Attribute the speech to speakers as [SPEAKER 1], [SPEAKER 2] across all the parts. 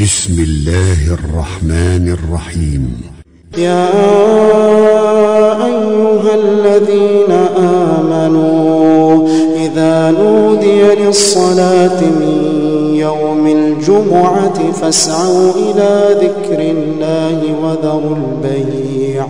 [SPEAKER 1] بسم الله الرحمن الرحيم.
[SPEAKER 2] يا أيها الذين آمنوا إذا نودي للصلاة من يوم الجمعة فاسعوا إلى ذكر الله وذروا البيع.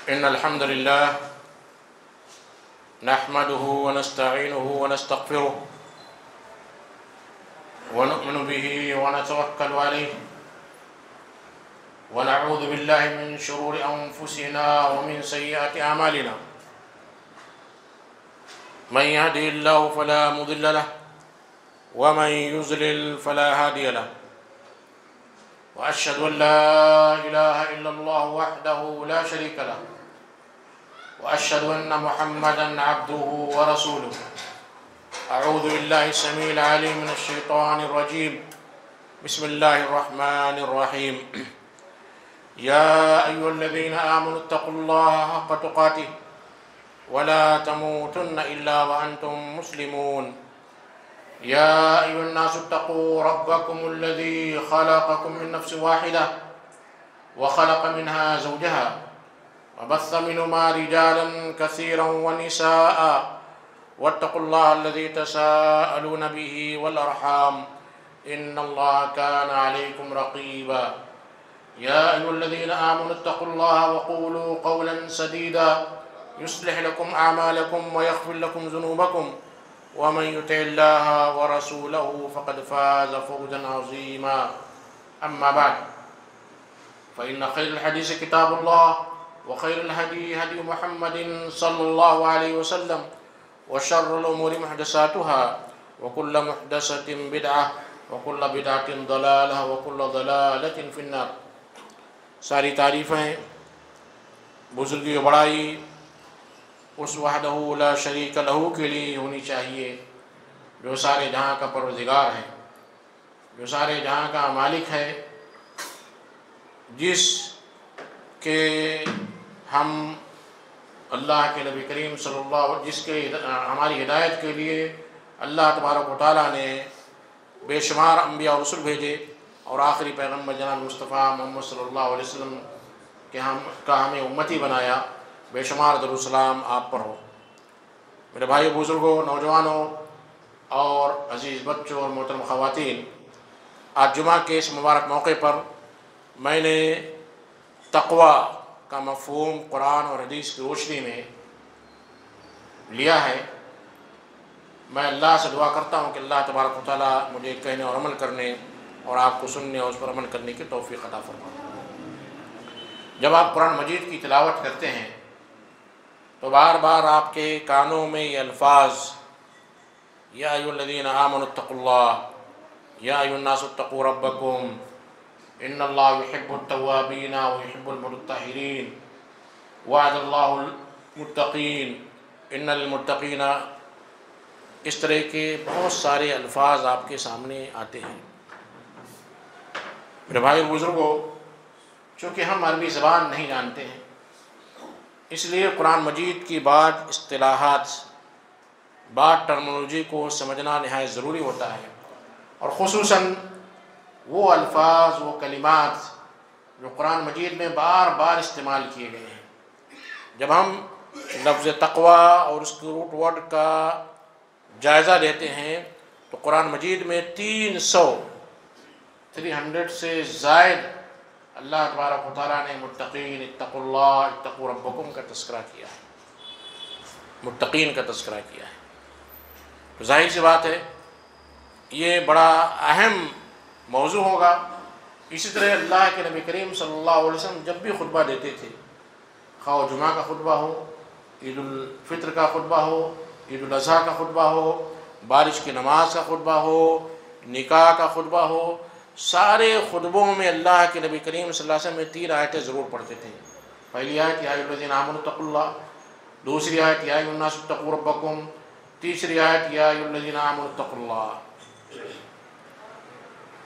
[SPEAKER 3] إن الحمد لله نحمده ونستعينه ونستغفره ونؤمن به ونتوكل عليه ونعوذ بالله من شرور أنفسنا ومن سيئات أعمالنا. من يهده الله فلا مضل له ومن يضلل فلا هادي له. وأشهد أن لا إله إلا الله وحده لا شريك له وأشهد أن محمدًا عبده ورسوله. أعوذ بالله السميع العليم من الشيطان الرجيم. بسم الله الرحمن الرحيم. يا أيها الذين آمنوا اتقوا الله حق تقاته ولا تموتن إلا وأنتم مسلمون. يا أيها الناس اتقوا ربكم الذي خلقكم من نفس واحدة وخلق منها زوجها وبث منهما رجالا كثيرا ونساء واتقوا الله الذي تساءلون به والأرحام إن الله كان عليكم رقيبا. يا أيها الذين آمنوا اتقوا الله وقولوا قولا سديدا يصلح لكم أعمالكم ويغفر لكم ذنوبكم ومن يطع الله ورسوله فقد فاز فوزا عظيما. أما بعد فإن خير الحديث كتاب الله وخير الهدي هدي محمد صلى الله عليه وسلم وشر الأمور محدثاتها وكل محدثة بدعة وكل بدعة ضلالة وكل ضلالة في النار. ساری تعریفیں بزرگی و بڑائی اس وحدہ لا شریک لہو کے لیے ہونی چاہیے جو سارے جہاں کا پروردگار ہے، جو سارے جہاں کا مالک ہے، جس کے ہم اللہ کے نبی کریم صلی اللہ علیہ وسلم جس کے ہماری ہدایت کے لیے اللہ تبارک و تعالیٰ نے بے شمار انبیاء اور رسول بھیجے، اور آخری پیغمبر جناب مصطفیٰ محمد صلی اللہ علیہ وسلم کہ ہمیں امتی بنایا، بے شمار درود و سلام آپ پر ہو۔ میرے بھائی بزرگوں، نوجوانوں اور عزیز بچوں اور محترم خواتین، آج جمعہ کے اس مبارک موقع پر میں نے تقوی کا مفہوم قرآن اور حدیث کی روشنی میں لیا ہے۔ میں اللہ سے دعا کرتا ہوں کہ اللہ تبارک و تعالیٰ مجھے کہنے اور عمل کرنے اور آپ کو سننے اور اس پر عمل کرنے کی توفیق عطا فرمائے۔ جب آپ قرآن مجید کی تلاوت کرتے ہیں تو بار بار آپ کے کانوں میں یہ الفاظ یا ایھا الذین آمنوا اتقوا اللہ یا ایھا الناس اتقوا ربکم ان اللہ یحب التوابین ویحب المتطہرین وعد اللہ المتقین ان للمتقین، اس طرح کے بہت سارے الفاظ آپ کے سامنے آتے ہیں۔ میرے بھائی بزرگوں، چونکہ ہم عربی زبان نہیں جانتے ہیں، اس لیے قرآن مجید کی بعض اصطلاحات، بعض ٹرمنالوجی کو سمجھنا نہایت ضروری ہوتا ہے، اور خصوصاً وہ الفاظ، وہ کلمات جو قرآن مجید میں بار بار استعمال کیے گئے ہیں۔ جب ہم لفظ تقوی اور اس کے روٹ ورڈ کا جائزہ لیتے ہیں تو قرآن مجید میں 300 سے زائد اللہ تبارک و تعالیٰ نے متقین، اتقوا اللہ، اتقوا ربکم کا تذکرہ کیا ہے، متقین کا تذکرہ کیا ہے۔ تو ظاہر سی بات ہے یہ بڑا اہم موضوع ہوگا۔ اسی طرح اللہ کے نبی کریم صلی اللہ علیہ وسلم جب بھی خطبہ دیتے تھے، خواہ جمعہ کا خطبہ ہو، عید الفطر کا خطبہ ہو، عید الاضحیٰ کا خطبہ ہو، بارش کی نماز کا خطبہ ہو، نکاح کا خطبہ ہو، سارے خطبوں میں اللہ کے نبی کریم صلی اللہ علیہ وسلم میں 3 آیتیں ضرور پڑھتے تھے۔ پہلی آیت یا ایھا الذین آمنوا اتقوا اللہ، دوسری آیت یا ایھا الناس اتقوا ربکم، تیسری آیت یا ایھا الذین آمنوا اتقوا اللہ۔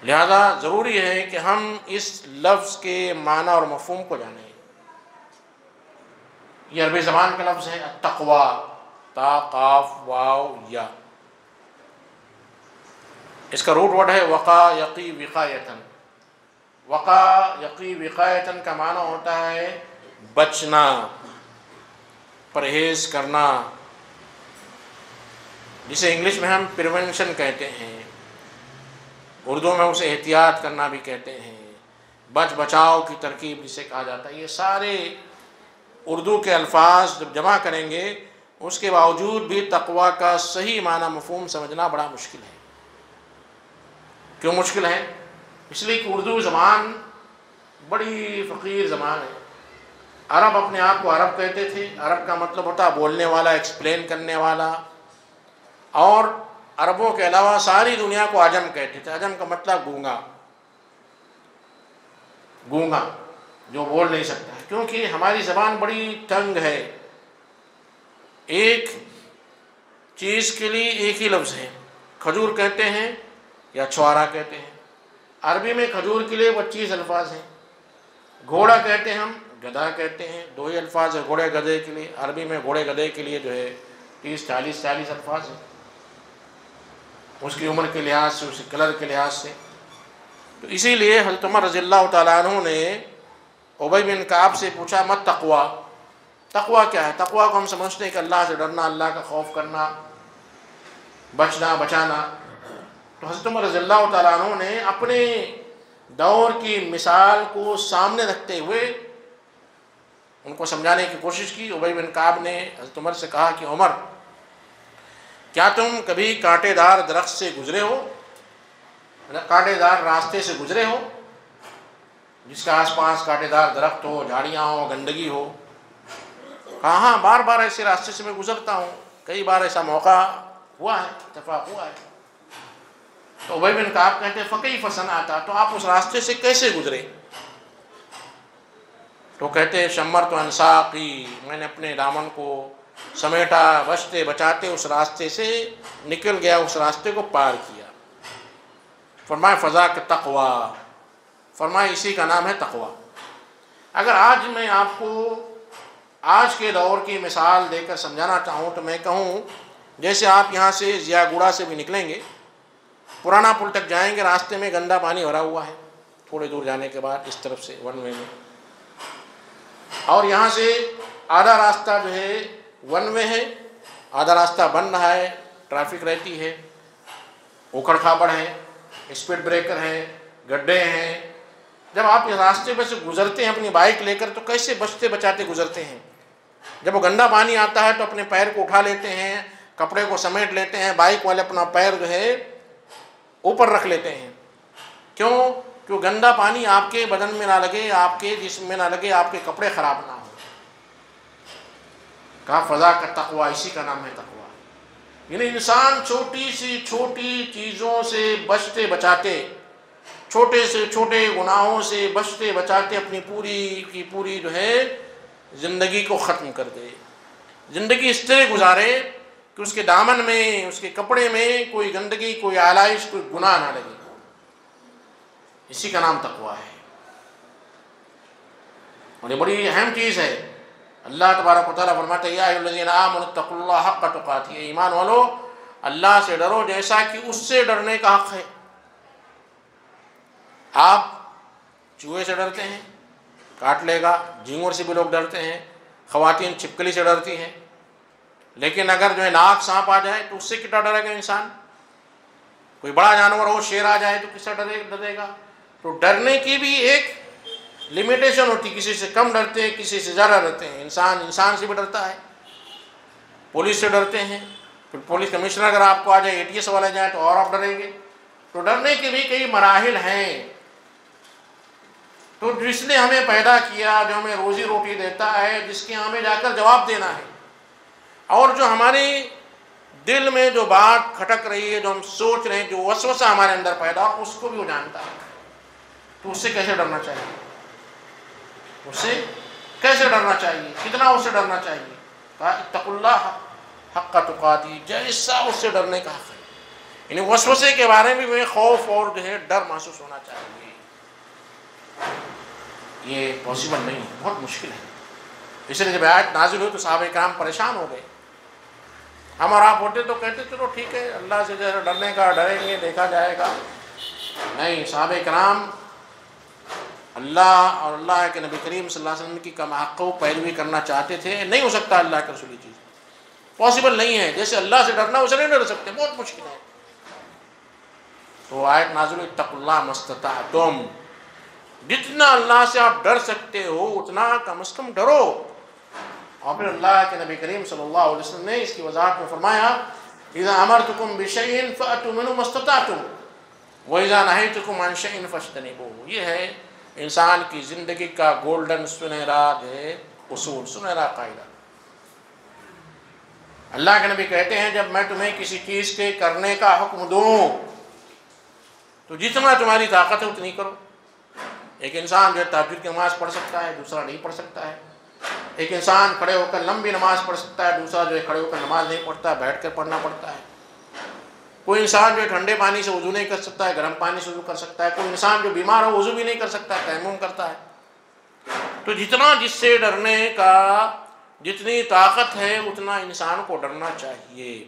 [SPEAKER 3] لہذا ضروری ہے کہ ہم اس لفظ کے معنی اور مفہوم کو جانیں۔ یہ عربی زبان کا لفظ ہے التقوی، تا قاف واو یا۔ اس کا روٹ ورڈ ہے وقا یقی وقایتن۔ وقا یقی وقایتن کا معنی ہوتا ہے بچنا، پرہیز کرنا، جسے انگلش میں ہم پریونشن کہتے ہیں، اردو میں اسے احتیاط کرنا بھی کہتے ہیں، بچ بچاؤ کی ترکیب جسے کہا جاتا ہے۔ یہ سارے اردو کے الفاظ جب جمع کریں گے، اس کے باوجود بھی تقوی کا صحیح معنی مفہوم سمجھنا بڑا مشکل ہے۔ کیوں مشکل ہے؟ اس لیے کہ اردو زبان بڑی فقیر زبان ہے۔ عرب اپنے آپ کو عرب کہتے تھے، عرب کا مطلب ہوتا بولنے والا، ایکسپلین کرنے والا، اور عربوں کے علاوہ ساری دنیا کو عجم کہتے تھے۔ عجم کا مطلب گونگا، گونگا جو بول نہیں سکتا ہے، کیونکہ ہماری زبان بڑی تنگ ہے۔ ایک چیز کے لیے ایک ہی لفظ ہے، کھجور کہتے ہیں یا چھوارا کہتے ہیں۔ عربی میں کھجور کے لیے 25 الفاظ ہیں، گھوڑا کہتے ہیں ہم، گدھا کہتے ہیں، 2 ہی الفاظ ہیں گھوڑے گدھے کے لیے۔ عربی میں گھوڑے گدھے کے لیے جو ہے 30-40 الفاظ ہیں، اس کی عمر کے لحاظ سے، اس کے کلر کے لحاظ سے۔ تو اسی لیے حضرت عمر رضی اللہ تعالیٰ عنہ نے ابی بن کعب سے پوچھا مت تقوی، تقوی کیا ہے؟ تقوی کو ہم سمجھتے ہیں کہ اللہ سے ڈرنا، اللہ کا خوف کرنا، بچنا بچانا۔ تو حضرت عمر رضی اللہ تعالیٰ عنہ نے اپنے دور کی مثال کو سامنے رکھتے ہوئے ان کو سمجھانے کی کوشش کی۔ ابی بن کعب نے حضرت عمر سے کہا کہ عمر، کیا تم کبھی کانٹے دار درخت سے گزرے ہو، کانٹے دار راستے سے گزرے ہو جس کے آس پاس کانٹے دار درخت ہو، جھاڑیاں ہو، گندگی ہو؟ کہا ہاں، بار بار ایسے راستے سے میں گزرتا ہوں، کئی بار ایسا موقع ہوا ہے، اتفاق ہوا ہے۔ تو ابی بن کعب کہتے ہیں فکیف صنعت، تو آپ اس راستے سے کیسے گزرے؟ تو کہتے ہیں شمرت انساقی، میں نے اپنے دامن کو سمیٹا، بچتے بچاتے اس راستے سے نکل گیا، اس راستے کو پار کیا۔ فرمایا فذاک تقوی، فرمایا اسی کا نام ہے تقوی۔ اگر آج میں آپ کو آج کے دور کی مثال دے کر سمجھانا چاہوں تو میں کہوں جیسے آپ یہاں سے ضیاء گوڑا سے بھی نکلیں گے، پرانا پل تک جائیں گے، راستے میں گندا پانی بھرا ہوا ہے، تھوڑے دور جانے کے بعد اس طرف سے ون وے میں، اور یہاں سے آدھا راستہ جو ہے ون وے ہے، آدھا راستہ بن رہا ہے، ٹریفک رہتی ہے، اوکھڑ کھاپڑ ہے، اسپیڈ بریکر ہے، گڈھے ہیں۔ جب آپ اس راستے پہ سے گزرتے ہیں اپنی بائک لے کر تو کیسے بچتے بچاتے گزرتے ہیں؟ جب وہ گندا پانی آتا ہے تو اپنے پیر کو اٹھا لیتے ہیں، کپڑے کو سمیٹ لیتے ہیں، بائک والے اپنا پیر جو ہے اوپر رکھ لیتے ہیں۔ کیوں؟ کہ گندا پانی آپ کے بدن میں نہ لگے، آپ کے جسم میں نہ لگے، آپ کے کپڑے خراب نہ ہوں۔ کہا فضا کا تقویٰ، اسی کا نام ہے تقویٰ۔ یعنی انسان چھوٹی سی چھوٹی چیزوں سے بچتے بچاتے، چھوٹے سے چھوٹے گناہوں سے بچتے بچاتے اپنی پوری کی پوری جو ہے زندگی کو ختم کر دے، زندگی اس طرح گزارے کہ اس کے دامن میں، اس کے کپڑے میں کوئی گندگی، کوئی آلائش، کوئی گناہ نہ لگے۔ اسی کا نام تقویٰ ہے، اور یہ بڑی اہم چیز ہے۔ اللہ تبارک و تعالیٰ فرماتے ہیں یا ایھا الذین آمنوا اتقوا اللہ حق تقاتہ، ایمان والو اللہ سے ڈرو جیسا کہ اس سے ڈرنے کا حق ہے۔ آپ چوہے سے ڈرتے ہیں، کاٹ لے گا، جھینگور سے بھی لوگ ڈرتے ہیں، خواتین چھپکلی سے ڈرتی ہیں، لیکن اگر جو ہے ناگ سانپ آ جائے تو اس سے کتنا ڈرے گا انسان؟ کوئی بڑا جانور ہو، شیر آ جائے تو کس سے ڈرے گا؟ تو ڈرنے کی بھی ایک لمیٹیشن ہوتی، کسی سے کم ڈرتے ہیں، کسی سے زیادہ ڈرتے ہیں۔ انسان سے بھی ڈرتا ہے، پولیس سے ڈرتے ہیں، پھر پولیس کمشنر اگر آپ کو آ جائے، ATS والے جائیں تو اور آپ ڈریں گے۔ تو ڈرنے کے بھی کئی مراحل ہیں۔ تو جس نے ہمیں پیدا کیا، جو ہمیں روزی روٹی دیتا ہے، جس کے ہمیں جا کر جواب دینا ہے، اور جو ہمارے دل میں جو بات کھٹک رہی ہے، جو ہم سوچ رہے ہیں، جو وسوسہ ہمارے اندر پیدا ہو، اس کو بھی وہ جانتا ہے۔ تو اس سے کیسے ڈرنا چاہیے؟ اس سے کیسے ڈرنا چاہیے؟ کتنا اس سے ڈرنا چاہیے؟ کہا اتقوا اللہ حق تقاتہ، جیسا اس سے ڈرنے کا حق ہے۔ یعنی وسوسے کے بارے میں بھی خوف اور جو ہے ڈر محسوس ہونا چاہیے۔ یہ پاسبل نہیں ہے، بہت مشکل ہے۔ اس لیے جب آیت نازل ہوئی تو صحابہ کرام پریشان ہو گئے۔ ہم اور آپ ہوتے تو کہتے چلو ٹھیک ہے، اللہ سے جیسے ڈرنے کا ڈریں گے، دیکھا جائے گا۔ نہیں، صحابہ کرام اللہ اور اللہ کے نبی کریم صلی اللہ علیہ وسلم کی کم حق پیروی کرنا چاہتے تھے۔ نہیں ہو سکتا اللہ کے رسول، چیز پاسبل نہیں ہے۔ جیسے اللہ سے ڈرنا اسے نہیں ڈر سکتے، بہت مشکل ہے۔ تو آیت نازل ہوئی اتقوا اللہ ما استطعتم، جتنا اللہ سے آپ ڈر سکتے ہو اتنا کم از کم ڈرو۔ اور پھر اللہ کے نبی کریم صلی اللہ علیہ وسلم نے اس کی وضاحت میں فرمایا اذا امرتکم بشیء فأتوا منہ ما استطعتم واذا نہیتکم عن شیء فاجتنبوہ۔ یہ ہے انسان کی زندگی کا گولڈن سنہرا ہے اصول، سنہرا قاعدہ۔ اللہ کے نبی کہتے ہیں جب میں تمہیں کسی چیز کے کرنے کا حکم دوں تو جتنا تمہاری طاقت ہے اتنی کرو۔ ایک انسان جو ہے تہجد کی نماز پڑھ سکتا ہے، دوسرا نہیں پڑھ سکتا ہے۔ ایک انسان کھڑے ہو کر لمبی نماز پڑھ سکتا ہے، دوسرا جو ہے کھڑے ہو کر نماز نہیں پڑھتا، بیٹھ کر پڑھنا پڑتا ہے۔ کوئی انسان جو ہے ٹھنڈے پانی سے وضو نہیں کر سکتا ہے، گرم پانی سے وضو کر سکتا ہے۔ کوئی انسان جو بیمار ہو وضو بھی نہیں کر سکتا ہے، تیمم کرتا ہے۔ تو جتنا جس سے ڈرنے کا جتنی طاقت ہے اتنا انسان کو ڈرنا چاہیے۔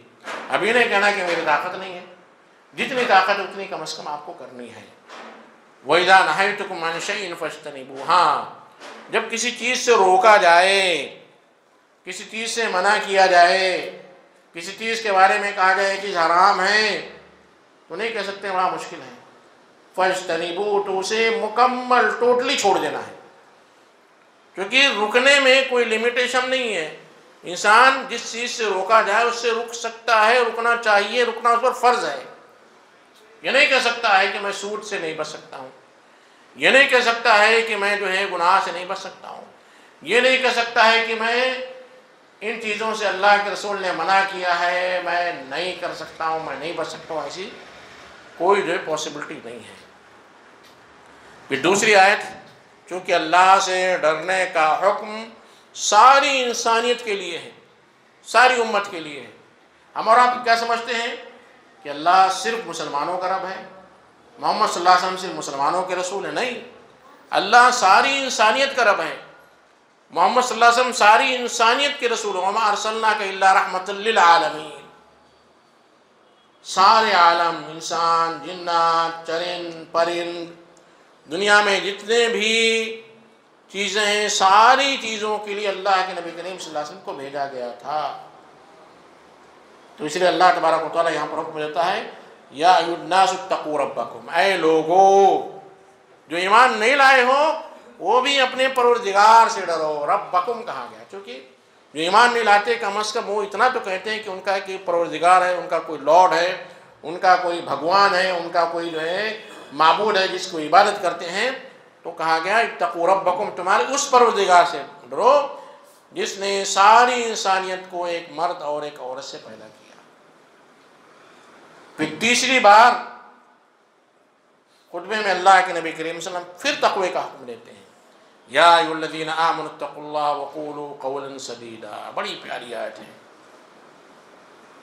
[SPEAKER 3] ابھی نہیں کہنا کہ میری طاقت نہیں ہے، جتنی طاقت ہے اتنی کم از کم آپ کو کرنی ہے۔ وَإِذَا نَهَيْتُكُمْ عَنْ شَيْءٍ فَاجْتَنِبُوهُ، ہاں جب کسی چیز سے روکا جائے، کسی چیز سے منع کیا جائے، کسی چیز کے بارے میں کہا جائے کہ حرام ہے، تو نہیں کہہ سکتے بڑا مشکل ہے۔ فَاجْتَنِبُوهُ، تو اسے مکمل ٹوٹلی چھوڑ دینا ہے، کیونکہ رکنے میں کوئی لمیٹیشن نہیں ہے۔ انسان جس چیز سے روکا جائے اس سے رک سکتا ہے، رکنا چاہیے، رکنا اس پر فرض ہے۔ یہ نہیں کہہ سکتا ہے کہ میں سود سے نہیں بچ سکتا ہوں، یہ نہیں کہہ سکتا ہے کہ میں جو ہے گناہ سے نہیں بچ سکتا ہوں، یہ نہیں کہہ سکتا ہے کہ میں ان چیزوں سے اللہ کے رسول نے منع کیا ہے میں نہیں کر سکتا ہوں، میں نہیں بچ سکتا ہوں۔ ایسی کوئی جو ہے پاسبلٹی نہیں ہے۔ پھر دوسری آیت، چونکہ اللہ سے ڈرنے کا حکم ساری انسانیت کے لیے ہے، ساری امت کے لیے ہے۔ ہم اور آپ کیا سمجھتے ہیں کہ اللہ صرف مسلمانوں کا رب ہے، محمد صلی اللہ علیہ وسلم صرف مسلمانوں کے رسول ہے؟ نہیں، اللہ ساری انسانیت کا رب ہے، محمد صلی اللہ علیہ وسلم ساری انسانیت کے رسول، وما ارسلناک الا رحمۃ للعالمین، سارے عالم، انسان، جنات، چرند پرند، دنیا میں جتنے بھی چیزیں ہیں، ساری چیزوں کے لیے اللہ کے نبی کریم صلی اللہ علیہ وسلم کو بھیجا گیا تھا۔ تو اس لیے اللہ تبارک و تعالیٰ یہاں پر حکم دیتا ہے یا ایھا الناس اتقوا ربکم، اے لوگو جو ایمان نہیں لائے ہو وہ بھی اپنے پروردگار سے ڈرو۔ ربکم کہا گیا چونکہ جو ایمان نہیں لاتے کم از کم وہ اتنا تو کہتے ہیں کہ ان کا ایک پروردگار ہے، ان کا کوئی لارڈ ہے، ان کا کوئی بھگوان ہے، ان کا کوئی جو ہے معبود ہے جس کو عبادت کرتے ہیں۔ تو کہا گیا اتقوا ربکم، تمہارے اس پروردگار سے ڈرو جس نے ساری انسانیت کو ایک مرد اور ایک عورت سے پیدا کیا۔ پھر تیسری بار خطبے میں اللہ کے نبی کریم صلی اللہ علیہ وسلم پھر تقوی کا حکم دیتے ہیں، یا ایھا الذین آمنوا اتقوا اللہ وقولوا قولا سدیدا۔ بڑی پیاری آیت ہے،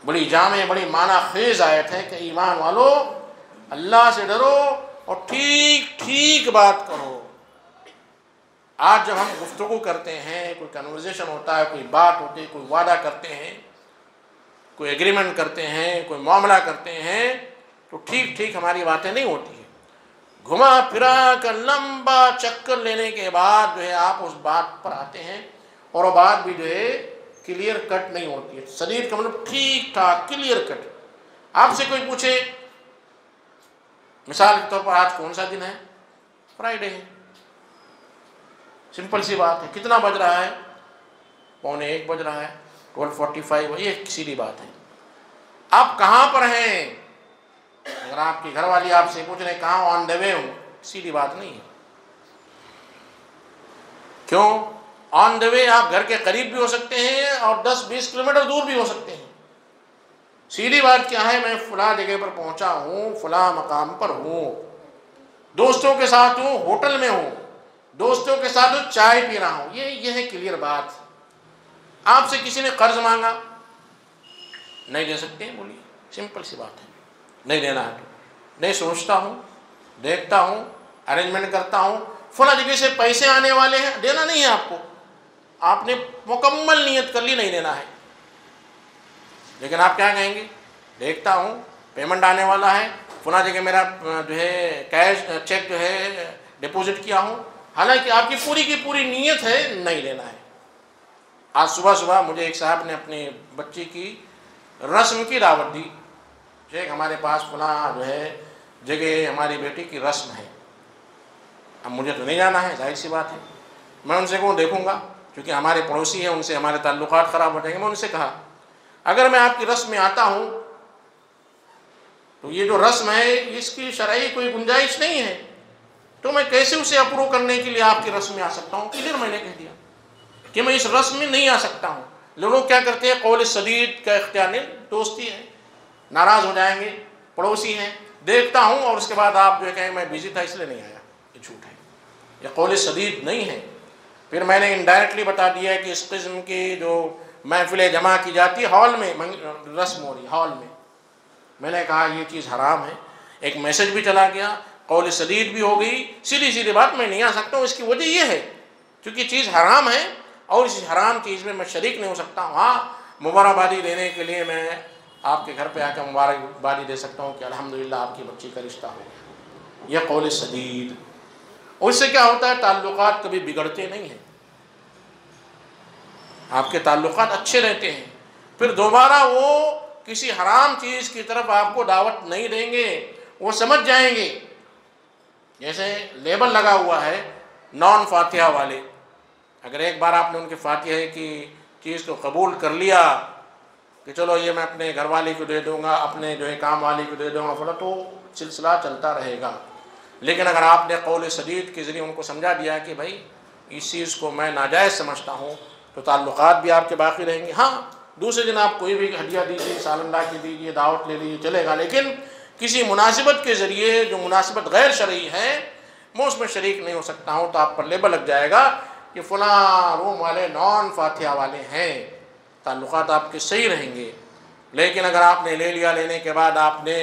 [SPEAKER 3] بڑی جامع، بڑی معنی خیز آیت ہے کہ ایمان والو اللہ سے ڈرو اور ٹھیک ٹھیک بات کرو۔ آج جب ہم گفتگو کرتے ہیں، کوئی کنورزیشن ہوتا ہے، کوئی بات ہوتی ہے، کوئی وعدہ کرتے ہیں، کوئی ایگریمنٹ کرتے ہیں، کوئی معاملہ کرتے ہیں، تو ٹھیک ٹھیک ہماری باتیں نہیں ہوتی ہیں۔ گھما پھرا کر لمبا چکر لینے کے بعد جو ہے آپ اس بات پر آتے ہیں اور وہ بات بھی جو ہے کلیئر کٹ نہیں ہوتی ہے۔ سدید کا مطلب ٹھیک ٹھاک، کلیئر کٹ۔ آپ سے کوئی پوچھے مثال کے طور پر آج کون سا دن ہے؟ فرائیڈے ہے، سمپل سی بات ہے۔ کتنا بج رہا ہے؟ 1:15 بج رہا ہے، 12:45، یہ سیدھی بات ہے۔ آپ کہاں پر ہیں؟ اگر آپ کی گھر والی آپ سے پوچھ رہے ہیں کہاں، آن دا وے ہوں، سیدھی بات نہیں ہے۔ کیوں؟ آن دا وے آپ گھر کے قریب بھی ہو سکتے ہیں اور 10-20 کلومیٹر دور بھی ہو سکتے ہیں۔ سیدھی بات کیا ہے؟ میں فلاں جگہ پر پہنچا ہوں، فلاں مقام پر ہوں، دوستوں کے ساتھ ہوں، ہوٹل میں ہوں، دوستوں کے ساتھ ہوں، چائے پی رہا ہوں۔ یہ ہے کلیئر بات۔ آپ سے کسی نے قرض مانگا، نہیں دے سکتے ہیں، بولیے، سمپل سی بات ہے، نہیں دینا ہے۔ تو نہیں، سوچتا ہوں، دیکھتا ہوں، ارینجمنٹ کرتا ہوں، فلاں جگہ سے پیسے آنے والے ہیں، دینا نہیں ہے آپ کو، آپ نے مکمل نیت کر لی، نہیں دینا ہے۔ لیکن آپ کیا کہیں گے؟ دیکھتا ہوں، پیمنٹ آنے والا ہے، فلاں جگہ میرا جو ہے کیش چیک جو ہے ڈپوزٹ کیا ہوں، حالانکہ آپ کی پوری نیت ہے نہیں لینا ہے۔ آج صبح مجھے ایک صاحب نے اپنی بچی کی رسم کی دعوت دی، ایک ہمارے پاس فلاں جو ہے جگہ ہماری بیٹی کی رسم ہے، اب مجھے تو نہیں جانا ہے، ظاہر سی بات ہے۔ میں ان سے کہوں دیکھوں گا، کیونکہ ہمارے پڑوسی ہیں، ان سے ہمارے تعلقات خراب ہو جائیں گے۔ میں ان سے کہا اگر میں آپ کی رسم میں آتا ہوں تو یہ جو رسم ہے اس کی شرعی کوئی گنجائش نہیں ہے، تو میں کیسے اسے اپروو کرنے کے لیے آپ کی رسم میں آ سکتا ہوں؟ کلیئر میں نے کہہ دیا کہ میں اس رسم میں نہیں آ سکتا ہوں۔ لوگ کیا کرتے ہیں؟ قول سدید کا اختیار نہیں، دوستی ہے، ناراض ہو جائیں گے، پڑوسی ہیں، دیکھتا ہوں اور اس کے بعد آپ جو ہے کہیں میں بیزی تھا اس لیے نہیں آیا، یہ جھوٹ ہے، یہ قول سدید نہیں ہے۔ پھر میں نے انڈائریکٹلی بتا دیا کہ اس قسم کی جو محفلیں جمع کی جاتی ہے، ہال میں رسم ہو رہی، ہال میں نے کہا یہ چیز حرام ہے۔ ایک میسج بھی چلا گیا، قول سدید بھی ہو گئی، سیدھی بات میں نہیں آ سکتا ہوں۔ اس کی وجہ یہ ہے کیونکہ چیز حرام ہے اور اس حرام چیز میں شریک نہیں ہو سکتا ہوں۔ ہاں، مبارکبادی دینے کے لیے میں آپ کے گھر پہ آ کے مبارکبادی دے سکتا ہوں کہ الحمدللہ آپ کی بچی کا رشتہ ہو گیا، یہ قول سدید۔ اور اس سے کیا ہوتا ہے؟ تعلقات کبھی بگڑتے نہیں ہیں، آپ کے تعلقات اچھے رہتے ہیں، پھر دوبارہ وہ کسی حرام چیز کی طرف آپ کو دعوت نہیں دیں گے، وہ سمجھ جائیں گے۔ جیسے لیبل لگا ہوا ہے نان فاتحہ والے، اگر ایک بار آپ نے ان کے فاتحہ کی چیز کو قبول کر لیا کہ چلو یہ میں اپنے گھر والے کو دے دوں گا، اپنے جو ہے کام والے کو دے دوں گا فلاں، تو سلسلہ چلتا رہے گا۔ لیکن اگر آپ نے قول سدید کے ذریعے ان کو سمجھا دیا کہ بھائی اس چیز کو میں ناجائز سمجھتا ہوں، تو تعلقات بھی آپ کے باقی رہیں گے۔ ہاں، دوسرے دن آپ کوئی بھی ہدیہ دیجیے، سال اللہ کی دیجیے، دعوت لے لیجیے، چلے گا، لیکن کسی مناسبت کے ذریعے جو مناسبت غیر شرعی ہے میں اس میں شریک نہیں ہو سکتا ہوں، تو آپ پر لیبل لگ جائے گا کہ فلاں روم والے نان فاتحہ والے ہیں، تعلقات آپ کے صحیح رہیں گے۔ لیکن اگر آپ نے لے لیا، لینے کے بعد آپ نے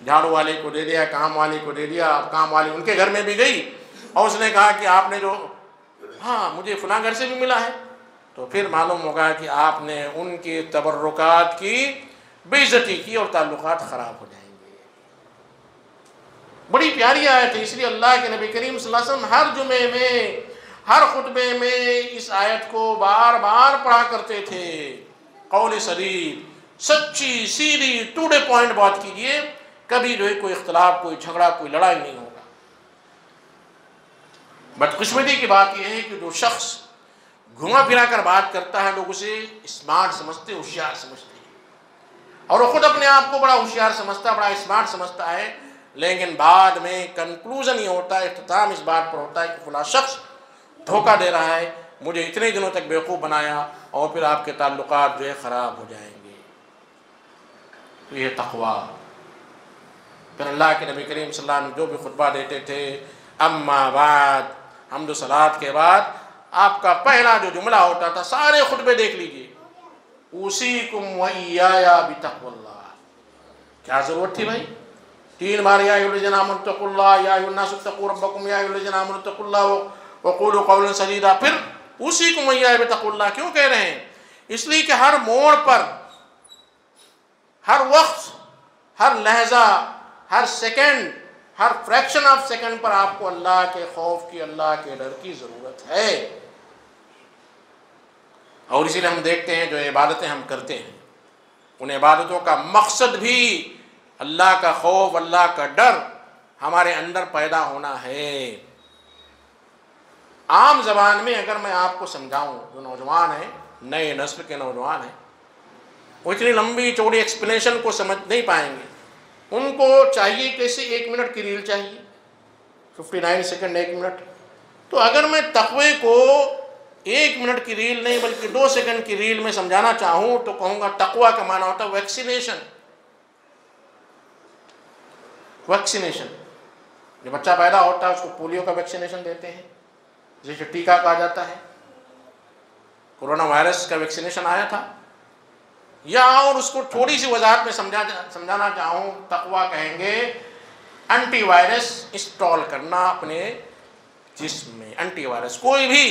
[SPEAKER 3] جھاڑو والے کو دے دیا، کام والے کو دے دیا، اب کام والی ان کے گھر میں بھی گئی اور اس نے کہا کہ آپ نے جو ہاں مجھے فلاں گھر سے بھی ملا ہے، تو پھر معلوم ہوگا کہ آپ نے ان کے تبرکات کی بے عزتی کی اور تعلقات خراب ہو جائیں گے۔ بڑی پیاری آیت ہے، اس لیے اللہ کے نبی کریم صلی اللہ علیہ وسلم ہر جمعے میں، ہر خطبے میں اس آیت کو بار بار پڑھا کرتے تھے۔ قول سدید، سچی سیدھی ٹو ڈے پوائنٹ بات کیجئے، کبھی جو ہے کوئی اختلاف، کوئی جھگڑا، کوئی لڑائی نہیں ہوگا۔ بدقسمتی کی بات یہ ہے کہ جو شخص گھما پھرا کر بات کرتا ہے، لوگ اسے اسمارٹ سمجھتے، ہوشیار سمجھتے ہیں، اور وہ خود اپنے آپ کو بڑا ہوشیار سمجھتا ہے، بڑا اسمارٹ سمجھتا ہے، لیکن بعد میں کنکلوژن یہ ہوتا ہے، اختتام اس بات پر ہوتا ہے کہ فلاں شخص دھوکہ دے رہا ہے، مجھے اتنے دنوں تک بیوقوف بنایا، اور پھر آپ کے تعلقات جو ہے خراب ہو جائیں گے۔ تو یہ تقویٰ۔ پھر اللہ کے نبی کریم صلی اللہ علیہ وسلم جو بھی خطبہ دیتے تھے، اما بعد، حمد و صلوات کے بعد آپ کا پہلا جو جملہ ہوتا تھا، سارے خطبے دیکھ لیجئے، اوصیکم وایایا بتقوی اللہ۔ کیا ضرورت تھی بھائی؟ 3 بار یا ایھا الذین آمنوا اتقوا اللہ، یا ایھا الناس اتقوا ربکم، یا ایھا الذین آمنوا اتقوا اللہ وقولوا قولا سدیدا۔ پھر اوصیکم وایایا بتقوی اللہ کیوں کہہ رہے ہیں؟ اس لیے کہ ہر موڑ پر، ہر وقت، ہر لحظہ، ہر سیکنڈ، ہر فریکشن آف سیکنڈ پر آپ کو اللہ کے خوف کی، اللہ کے ڈر کی ضرورت ہے۔ اور اسی لیے ہم دیکھتے ہیں جو عبادتیں ہم کرتے ہیں، ان عبادتوں کا مقصد بھی اللہ کا خوف، اللہ کا ڈر ہمارے اندر پیدا ہونا ہے۔ عام زبان میں اگر میں آپ کو سمجھاؤں، جو نوجوان ہیں، نئے نسل کے نوجوان ہیں، وہ اتنی لمبی چوڑی ایکسپلینیشن کو سمجھ نہیں پائیں گے۔ ان کو چاہیے کیسے 1 منٹ کی ریل چاہیے، 59 سیکنڈ، 1 منٹ۔ تو اگر میں تقوی کو 1 منٹ کی ریل نہیں بلکہ 2 سیکنڈ کی ریل میں سمجھانا چاہوں تو کہوں گا تقوی کا معنی ہوتا ہے ویکسینیشن۔ ویکسینیشن، جو بچہ پیدا ہوتا ہے اس کو پولیو کا ویکسینیشن دیتے ہیں، جسے ٹیکہ کہا جاتا ہے۔ کورونا وائرس کا ویکسینیشن آیا تھا۔ یا اور اس کو تھوڑی سی وضاحت میں سمجھانا چاہوں، تقویٰ کہیں گے انٹی وائرس انسٹال کرنا اپنے جسم میں۔ انٹی وائرس، کوئی بھی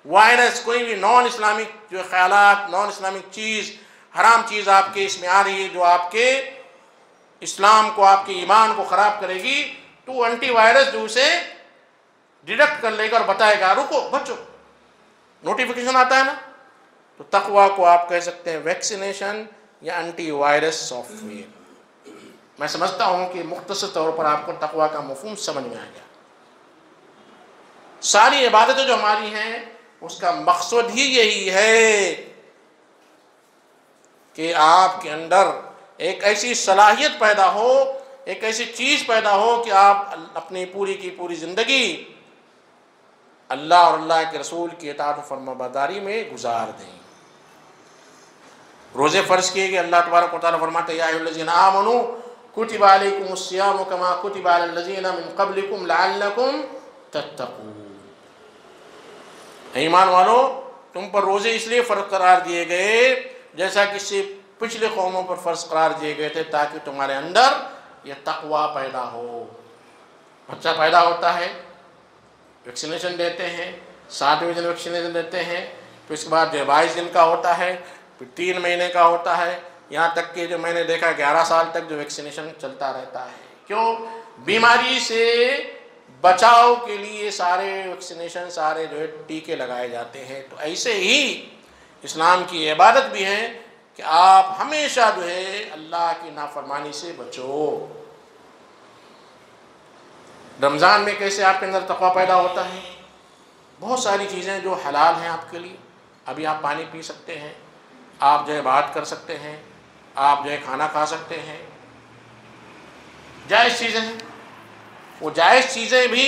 [SPEAKER 3] وائرس، کوئی بھی نان اسلامک جو خیالات، نان اسلامک چیز، حرام چیز آپ کے اس میں آ رہی ہے جو آپ کے اسلام کو، آپ کے ایمان کو خراب کرے گی، تو انٹی وائرس جو اسے ڈیٹیکٹ کر لے گا اور بتائے گا رکو بچو، نوٹیفیکیشن آتا ہے نا۔ تو تقویٰ کو آپ کہہ سکتے ہیں ویکسینیشن یا انٹی وائرس سافٹ ویئر۔ میں سمجھتا ہوں کہ مختصر طور پر آپ کو تقویٰ کا مفہوم سمجھ میں آ گیا۔ ساری عبادتیں جو ہماری ہیں اس کا مقصد ہی یہی ہے کہ آپ کے اندر ایک ایسی صلاحیت پیدا ہو، ایک ایسی چیز پیدا ہو کہ آپ اپنی پوری کی پوری زندگی اللہ اور اللہ کے رسول کی اطاعت و فرمانبرداری میں گزار دیں۔ روزے فرض کیے گئے، اللہ تبارک و تعالیٰ فرماتے ہیں یا ایھا الذین آمنوا کتب علیکم الصیام کما کتب علی الذین من قبلکم لعلکم تتقون۔ ایمان والو، تم پر روزے اس لیے فرض قرار دیے گئے جیسا کہ سے پچھلے قوموں پر فرض قرار دیے گئے تھے، تاکہ تمہارے اندر یہ تقویٰ پیدا ہو۔ بچہ پیدا ہوتا ہے، ویکسینیشن دیتے ہیں، 7ویں دن ویکسینیشن دیتے ہیں، پھر اس کے بعد جو 22 دن کا ہوتا ہے، پھر 3 مہینے کا ہوتا ہے، یہاں تک کہ جو میں نے دیکھا 11 سال تک جو ویکسینیشن چلتا رہتا ہے۔ کیوں؟ بیماری سے بچاؤ کے لیے سارے ویکسینیشن، سارے جو ہے ٹیکے لگائے جاتے ہیں۔ تو ایسے ہی اسلام کی عبادت بھی ہے کہ آپ ہمیشہ جو ہے اللہ کی نافرمانی سے بچو۔ رمضان میں کیسے آپ کے اندر تقویٰ پیدا ہوتا ہے؟ بہت ساری چیزیں جو حلال ہیں آپ کے لیے، ابھی آپ پانی پی سکتے ہیں، آپ جو ہے بات کر سکتے ہیں، آپ جو ہے کھانا کھا سکتے ہیں، جائز چیزیں ہیں۔ وہ جائز چیزیں بھی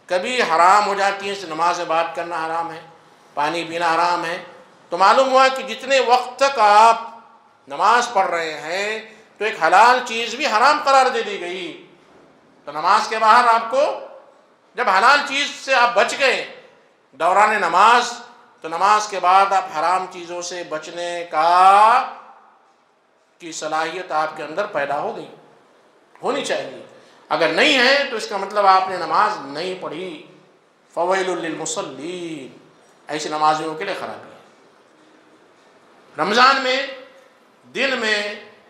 [SPEAKER 3] کبھی حرام ہو جاتی ہیں، نماز میں بات کرنا حرام ہے، پانی پینا حرام ہے۔ تو معلوم ہوا کہ جتنے وقت تک آپ نماز پڑھ رہے ہیں تو ایک حلال چیز بھی حرام قرار دے دی گئی۔ تو نماز کے باہر آپ کو جب حلال چیز سے آپ بچ گئے دوران نماز، تو نماز کے بعد آپ حرام چیزوں سے بچنے کی صلاحیت آپ کے اندر پیدا ہو گئی، ہونی چاہیے۔ اگر نہیں ہے تو اس کا مطلب آپ نے نماز نہیں پڑھی. فویل للمصلین، ایسی نمازیوں کے لیے خرابی ہے. رمضان میں دن میں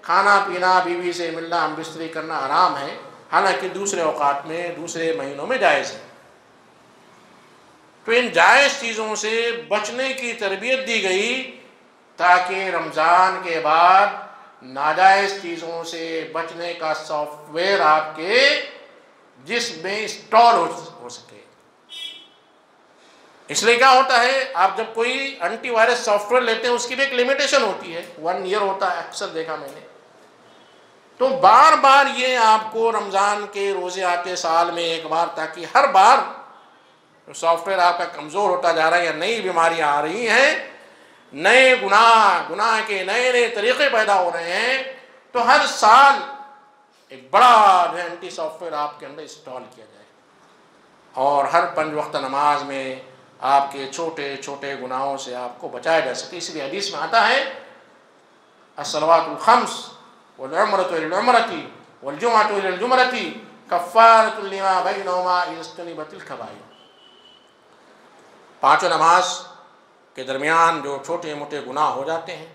[SPEAKER 3] کھانا پینا، بیوی سے ملنا، ہم بستری کرنا حرام ہے، حالانکہ دوسرے اوقات میں دوسرے مہینوں میں جائز ہے. تو ان جائز چیزوں سے بچنے کی تربیت دی گئی تاکہ رمضان کے بعد ناجائز چیزوں سے بچنے کا سافٹ ویئر آپ کے جسم میں انسٹال ہو سکے. اس لیے کیا ہوتا ہے، آپ جب کوئی اینٹی وائرس سافٹ ویئر لیتے ہیں اس کی بھی ایک لمیٹیشن ہوتی ہے، 1 ایئر ہوتا ہے، اکثر دیکھا میں نے. تو بار بار یہ آپ کو رمضان کے روزے آتے سال میں ایک بار، تاکہ ہر بار سافٹ ویئر آپ کا کمزور ہوتا جا رہا ہے یا نئی بیماریاں آ رہی ہیں، نئے گناہ کے نئے طریقے پیدا ہو رہے ہیں، تو ہر سال ایک بڑا جو اینٹی سافٹ ویئر آپ کے اندر انسٹال کیا جائے، اور ہر 5 وقت نماز میں آپ کے چھوٹے چھوٹے گناہوں سے آپ کو بچایا جا سکے. اس لیے حدیث میں آتا ہے الصلوات الخمس والعمرۃ الى العمرۃ والجمعۃ الى الجمعۃ کفارۃ لما بینہما اذا اجتنبت الکبائر. 5 نماز کے درمیان جو چھوٹے موٹے گناہ ہو جاتے ہیں،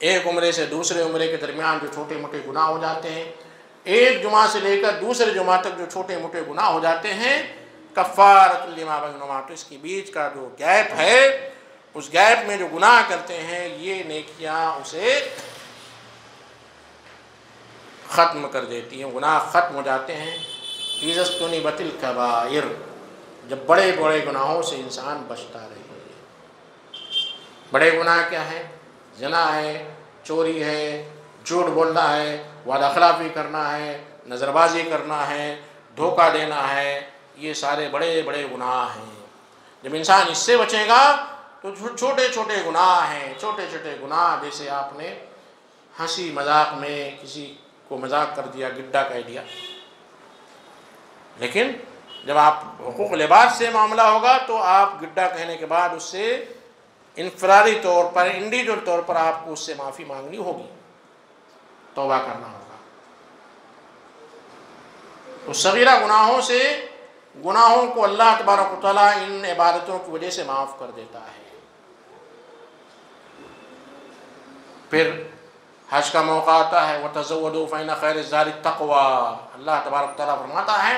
[SPEAKER 3] ایک عمرے سے دوسرے عمرے کے درمیان جو چھوٹے موٹے گناہ ہو جاتے ہیں، ایک جمعہ سے لے کر دوسرے جمعہ تک جو چھوٹے موٹے گناہ ہو جاتے ہیں، کفارۃ لما بینہما، تو اس کے بیچ کا جو گیپ ہے، اس گیپ میں جو گناہ کرتے ہیں یہ نیکیاں اسے ختم کر دیتی ہیں، گناہ ختم ہو جاتے ہیں. اذا اجتنبت الکبائر، جب بڑے بڑے گناہوں سے انسان بچتا رہے. بڑے گناہ کیا ہیں؟ زنا ہے، چوری ہے، جھوٹ بولنا ہے، وعدہ خلافی کرنا ہے، نظر بازی کرنا ہے، دھوکہ دینا ہے، یہ سارے بڑے بڑے گناہ ہیں. جب انسان اس سے بچے گا تو چھوٹے چھوٹے گناہ ہیں، چھوٹے چھوٹے گناہ جیسے آپ نے ہنسی مذاق میں کسی کو مذاق کر دیا، گڈھا کہہ دیا، لیکن جب آپ حقوق لباس سے معاملہ ہوگا تو آپ گڈھا کہنے کے بعد اس سے انفرادی طور پر، انڈیویجول طور پر آپ کو اس سے معافی مانگنی ہوگی، توبہ کرنا ہوگا. تو صغیرہ گناہوں سے، گناہوں کو اللہ تبارک و تعالیٰ ان عبادتوں کی وجہ سے معاف کر دیتا ہے. پھر حج کا موقع آتا ہے، وَتَزَوَّدُوا فَإِنَّ خَيْرَ الزَّادِ التَّقْوَىٰ. اللہ تبارک و تعالیٰ فرماتا ہے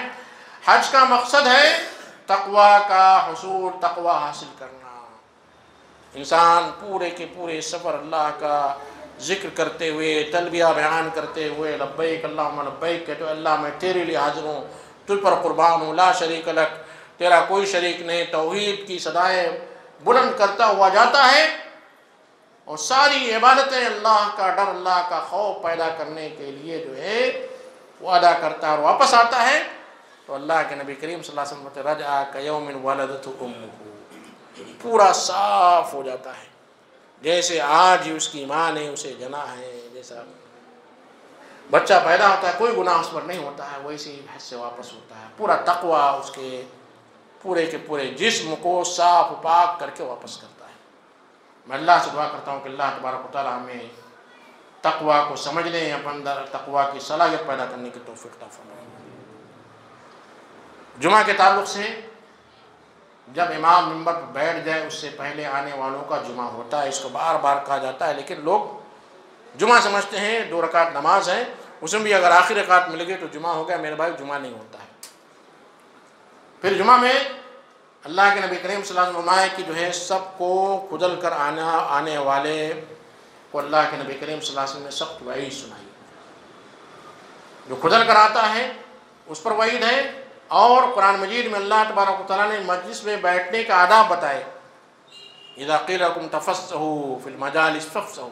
[SPEAKER 3] حج کا مقصد ہے تقوی کا حصول، تقوی حاصل کرنا. انسان پورے کے پورے سفر اللہ کا ذکر کرتے ہوئے، تلبیہ بیان کرتے ہوئے، لبیک اللہم لبیک کہتے ہوئے، اللہ میں تیرے لیے حاضر ہوں، تجھ پر قربان ہوں، لا شریک لک، تیرا کوئی شریک نہیں، توحید کی صدائیں بلند کرتا ہوا جاتا ہے. اور ساری عبادتیں اللہ کا ڈر، اللہ کا خوف پیدا کرنے کے لیے جو ہے وہ ادا کرتا ہے اور واپس آتا ہے. تو اللہ کے نبی کریم صلی اللہ علیہ وسلم رجع کیوم ولدتہ امہ، پورا صاف ہو جاتا ہے جیسے آج ہی اس کی ماں نے اسے جنا ہے. جیسا بچہ پیدا ہوتا ہے کوئی گناہ اس پر نہیں ہوتا ہے، ویسے ہی حج سے واپس ہوتا ہے، پورا تقوی اس کے پورے کے پورے جسم کو صاف پاک کر کے واپس کرتا ہے. میں اللہ سے دعا کرتا ہوں کہ اللہ تبارک و تعالیٰ ہمیں تقوی کو سمجھنے، اپنے اندر تقوی کی صلاحیت پیدا کرنے کی توفیق عطا فرمائے. جمعہ کے تعلق سے جب امام منبر پر بیٹھ جائے اس سے پہلے آنے والوں کا جمعہ ہوتا ہے، اس کو بار بار کہا جاتا ہے، لیکن لوگ جمعہ سمجھتے ہیں 2 رکعت نماز ہے، اس میں بھی اگر آخری رکعت مل گئی تو جمعہ ہو گیا. میرے بھائی جمعہ نہیں ہوتا ہے. پھر جمعہ میں اللہ کے نبی کریم صلی اللہ علیہ وسلم فرمائے کہ جو ہے سب کو کھدل کر آنے والے کو اللہ کے نبی کریم صلی اللہ علیہ وسلم نے سخت وعید سنائی. جو کھدل کر آتا ہے اس پر وعید ہے. اور قرآن مجید میں اللہ تبارک و تعالیٰ نے مجلس میں بیٹھنے کا آداب بتائے، اذا قیل لکم تفصحوا فی المجالس فافصحوا،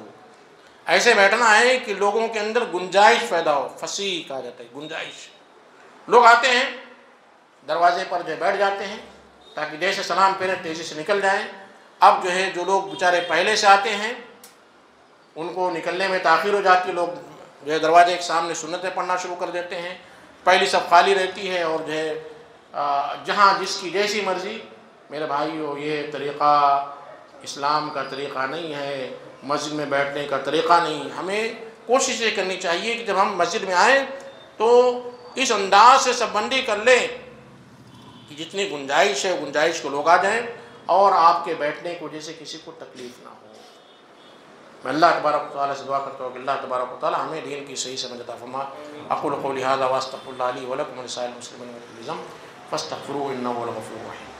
[SPEAKER 3] ایسے بیٹھنا ہے کہ لوگوں کے اندر گنجائش پیدا ہو. فصیح کہا جاتا ہے، گنجائش. لوگ آتے ہیں دروازے پر جو بیٹھ جاتے ہیں تاکہ جیسے سلام پھیرے تیزی سے نکل جائیں. اب جو ہے جو لوگ بیچارے پہلے سے آتے ہیں ان کو نکلنے میں تاخیر ہو جاتی ہے، لوگ جو ہے دروازے کے سامنے سنتیں پڑھنا شروع کر دیتے ہیں. پہلی سب خالی رہتی ہے اور جو ہے جہاں جس کی جیسی مرضی. میرے بھائیو یہ طریقہ اسلام کا طریقہ نہیں ہے، مسجد میں بیٹھنے کا طریقہ نہیں. ہمیں کوشش یہ کرنی چاہیے کہ جب ہم مسجد میں آئیں تو اس انداز سے سب بندی کر لیں کہ جتنی گنجائش ہے گنجائش کو لوگ آ جائیں اور آپ کے بیٹھنے کی وجہ سے کسی کو تکلیف نہ ہو۔ میں اللہ تبارک و تعالیٰ سے دعا کرتا ہوں کہ اللہ تبارک و تعالیٰ ہمیں دین کی صحیح سمجھ عطا فرما۔ اقول قولی ھذا واستغفر اللہ لی ولکم ولسائر المسلمین من کل ذنب فاستغفروہ انہ هو الغفور الرحیم۔